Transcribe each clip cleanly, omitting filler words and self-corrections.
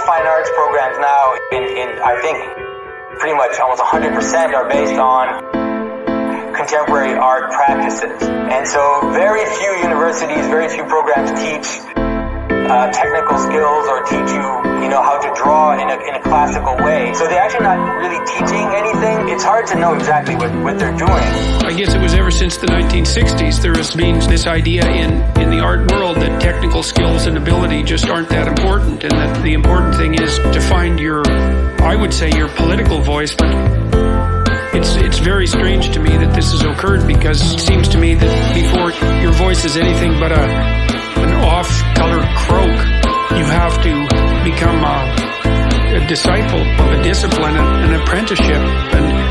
fine arts programs now, I think pretty much almost 100% are based on contemporary art practices. And so very few universities, very few programs teach technical skills or teach you know, how to draw in a classical way. So they're actually not really teaching anything. It's hard to know exactly what they're doing. I guess it was ever since the 1960s there has been this idea in the art world that technical skills and ability just aren't that important, and that the important thing is to find your, I would say, your political voice. But it's very strange to me that this has occurred, because it seems to me that before your voice is anything but an off-color croak, you have to become a disciple of a discipline, an apprenticeship,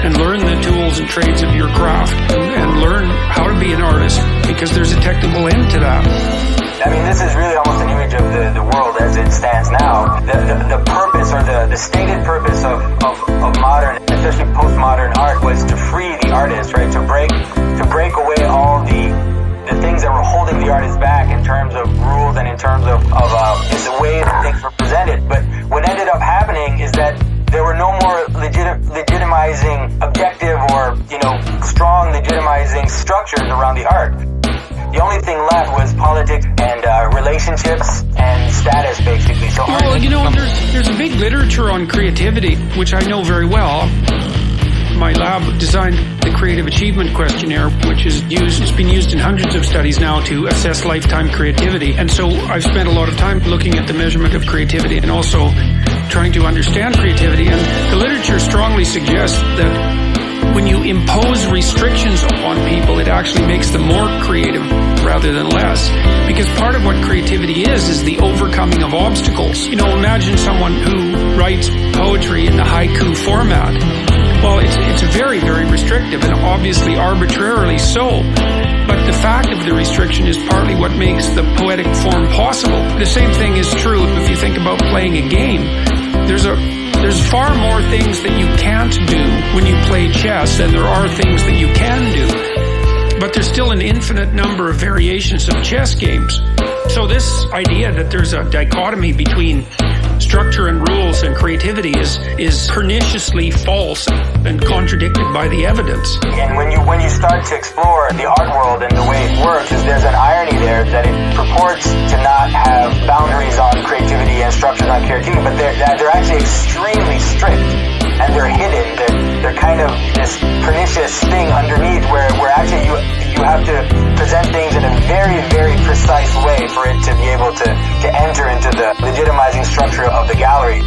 and learn the tools and trades of your craft, and learn how to be an artist, because there's a technical end to that. I mean, this is really almost an image of the world as it stands now. The purpose, or the stated purpose of modern, especially postmodern art, was to free the artist, right? To break away all the things that were holding the artist back in terms of rules and in terms of just the way that things were presented. But what ended up happening is that there were no more legitimizing objective or, you know, strong legitimizing structures around the art. The only thing left was politics and relationships and status, basically. So well, you know, there's a big literature on creativity, which I know very well. My lab designed the Creative Achievement Questionnaire, which is it's been used in hundreds of studies now to assess lifetime creativity. And so I've spent a lot of time looking at the measurement of creativity and also trying to understand creativity. And the literature strongly suggests that when you impose restrictions on people, it actually makes them more creative rather than less. Because part of what creativity is the overcoming of obstacles. You know, imagine someone who writes poetry in the haiku format. Well, it's very, very restrictive, and obviously arbitrarily so. But the fact of the restriction is partly what makes the poetic form possible. The same thing is true if you think about playing a game. There's far more things that you can't do when you play chess than there are things that you can do. But there's still an infinite number of variations of chess games. So this idea that there's a dichotomy between structure and rules and creativity is perniciously false and contradicted by the evidence. And when you start to explore the art world and the way it works, there's an irony there that it purports to not have boundaries on creativity and structures on creativity, but they're actually extremely strict, and they're hidden. They're kind of this pernicious thing underneath where actually you have to present things in a very, very precise way for it to be able to enter into the legitimizing structure of the gallery.